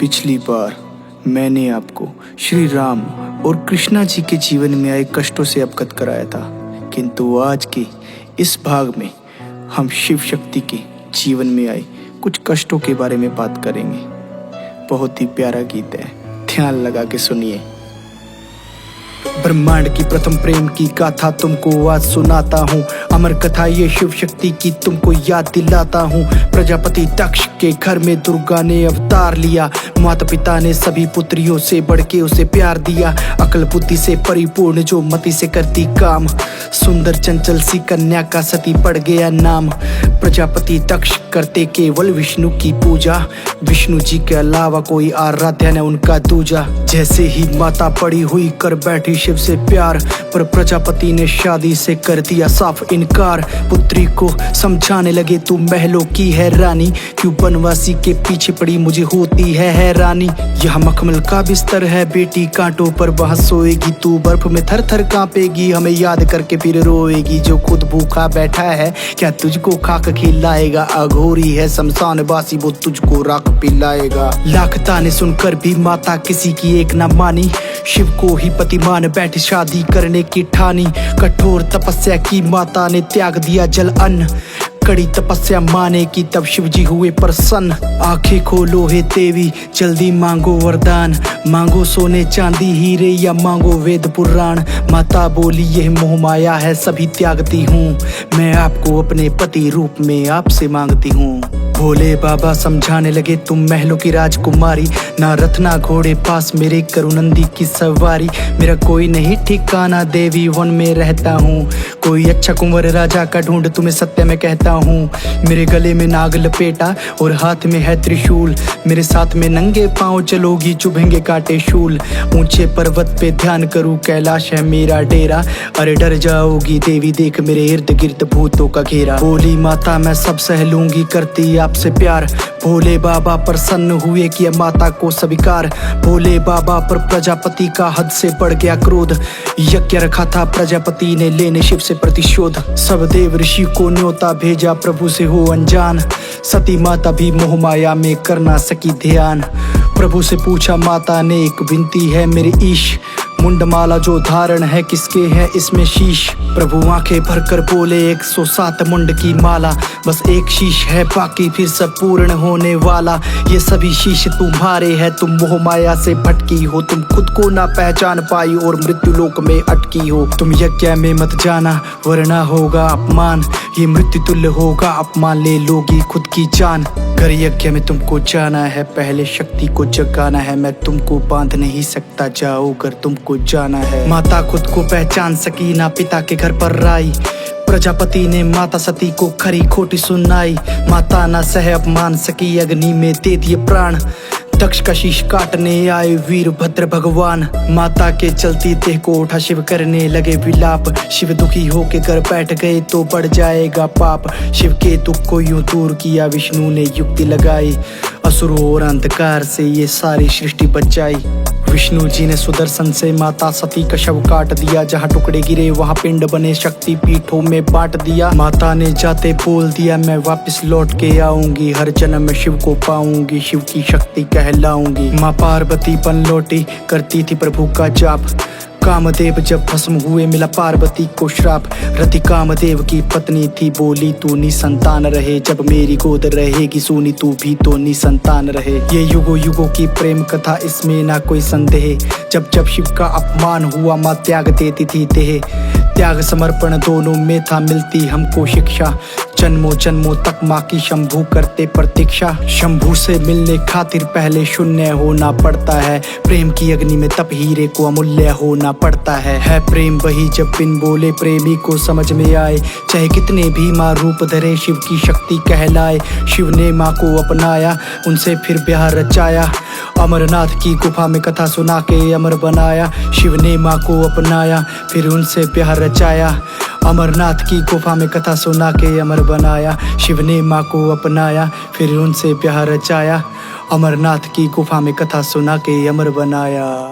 पिछली बार मैंने आपको श्री राम और कृष्णा जी के जीवन में आए कष्टों से अवगत कराया था, किंतु आज के इस भाग में हम शिव शक्ति के जीवन में आए कुछ कष्टों के बारे में बात करेंगे। बहुत ही प्यारा गीत है, ध्यान लगा के सुनिए। ब्रह्मांड की प्रथम प्रेम की गाथा तुमको आज सुनाता हूँ, अमर कथा ये शिव शक्ति की तुमको याद दिलाता हूँ। प्रजापति दक्ष के घर में दुर्गा ने अवतार लिया, माता पिता ने सभी पुत्रियों से बढ़ के उसे प्यार दिया। अकल बुद्धि से परिपूर्ण जो मति से करती काम, सुंदर चंचल सी कन्या का सती पड़ गया नाम। प्रजापति दक्ष करते केवल विष्णु की पूजा, विष्णु जी के अलावा कोई आराध्य न उनका दूजा। जैसे ही माता पड़ी हुई कर बैठी शिव से प्यार, पर प्रजापति ने शादी से कर दिया साफ इनकार। पुत्री को समझाने लगे तू महलों की है रानी, क्यों बनवासी के पीछे पड़ी मुझे होती है हैरानी। यह मखमल का बिस्तर है बेटी, कांटों पर वहाँ सोएगी तू, बर्फ में थर थर कांपेगी, हमें याद करके फिर रोएगी। जो खुद भूखा बैठा है क्या तुझको खाक खिलाएगा, अघोरी है शमशान बासी वो तुझको राख पिलाएगा। लाख ताने सुनकर भी माता किसी की एक न मानी, शिव को ही पति मान बैठी शादी करने की ठानी। कठोर तपस्या की माता ने त्याग दिया जल अन्न, कड़ी तपस्या माने की तब शिव जी हुए प्रसन्न। आंखें खोलो हे देवी जल्दी मांगो वरदान, मांगो सोने चांदी हीरे या मांगो वेद पुराण। माता बोली यह मोह माया है सभी त्यागती हूँ, मैं आपको अपने पति रूप में आपसे मांगती हूँ। भोले बाबा समझाने लगे तुम महलों की राजकुमारी, ना रथ ना घोड़े पास मेरे करुनंदी की सवारी। मेरा कोई नहीं ठिकाना देवी वन में रहता हूँ, कोई अच्छा कुंवर राजा का ढूंढ तुम्हें सत्य में कहता हूँ। मेरे गले में नाग लपेटा और हाथ में है त्रिशूल, मेरे साथ में नंगे पांव चलोगी चुभेंगे कांटे शूल। ऊंचे पर्वत पे ध्यान करूँ कैलाश है मेरा डेरा, अरे डर जाओगी देवी देख मेरे इर्द गिर्द भूतों का घेरा। बोली माता मैं सब सह लूंगी करती आपसे प्यार, भोले बाबा प्रसन्न हुए किया माता को स्वीकार। भोले बाबा पर प्रजापति का हद से बढ़ गया क्रोध, यज्ञ रखा था प्रजापति ने लेने शिव से प्रतिशोध। सब देव ऋषि को न्योता भेजा प्रभु से हो अनजान, सती माता भी मोह माया में कर ना सकी ध्यान। प्रभु से पूछा माता ने एक विनती है मेरे ईश, मुंडमाला जो धारण है किसके है इसमें शीश। प्रभु आंखें भरकर बोले 107 मुंड की माला, बस एक शीश है बाकी फिर सब पूर्ण होने वाला। ये सभी शीश तुम्हारे हैं, तुम मोह माया से भटकी हो, तुम खुद को ना पहचान पाई और मृत्यु लोक में अटकी हो। तुम यज्ञ में मत जाना वरना होगा अपमान, ये मृत्यु तुल्य होगा अपमान, ले लोगी खुद की जान। घर यज्ञ में तुमको जाना है, पहले शक्ति को जगाना है, मैं तुमको बांध नहीं सकता जाओ घर तुमको जाना है। माता खुद को पहचान सकी ना पिता के घर पर राई, प्रजापति ने माता सती को खरी खोटी सुनाई। माता ना सह अपमान सकी अग्नि में दे दिए प्राण, दक्ष का शीश काटने आए वीरभद्र भगवान। माता के चलती देह को उठा शिव करने लगे विलाप, शिव दुखी होके घर बैठ गए तो बढ़ जाएगा पाप। शिव के दुख को यूं दूर किया विष्णु ने युक्ति लगाई, असुरों और अंधकार से ये सारी सृष्टि बचाई। विष्णु जी ने सुदर्शन से माता सती का शव काट दिया, जहाँ टुकड़े गिरे वहाँ पिंड बने शक्ति पीठों में बांट दिया। माता ने जाते बोल दिया मैं वापस लौट के आऊंगी, हर जन्म में शिव को पाऊंगी, शिव की शक्ति कहलाऊंगी। माँ पार्वती बन लौटी करती थी प्रभु का जाप, कामदेव जब भस्म हुए मिला पार्वती को श्राप। रति कामदेव की पत्नी थी बोली तू निसंतान रहे, जब मेरी गोद रहेगी सोनी तू भी तो निसंतान रहे। ये युगों युगों की प्रेम कथा इसमें ना कोई संदेह, जब जब शिव का अपमान हुआ माँ त्याग देती थी देह। त्याग समर्पण दोनों में था मिलती हमको शिक्षा, जन्मों जन्मों तक माँ की शंभू करते प्रतीक्षा। शंभू से मिलने खातिर पहले शून्य होना पड़ता है, प्रेम की अग्नि में तप हीरे को अमूल्य होना पड़ता है प्रेम वही जब बिन बोले प्रेमी को समझ में आए, चाहे कितने भी माँ रूप धरे शिव की शक्ति कहलाए। शिव ने माँ को अपनाया उनसे फिर ब्याह रचाया, अमरनाथ की गुफा में कथा सुना के अमर बनाया। शिव ने माँ को अपनाया फिर उनसे ब्याह रचाया, अमरनाथ की गुफा में कथा सुना के अमर बनाया। शिव ने माँ को अपनाया फिर उनसे ब्याह रचाया, अमरनाथ की गुफा में कथा सुना के अमर बनाया।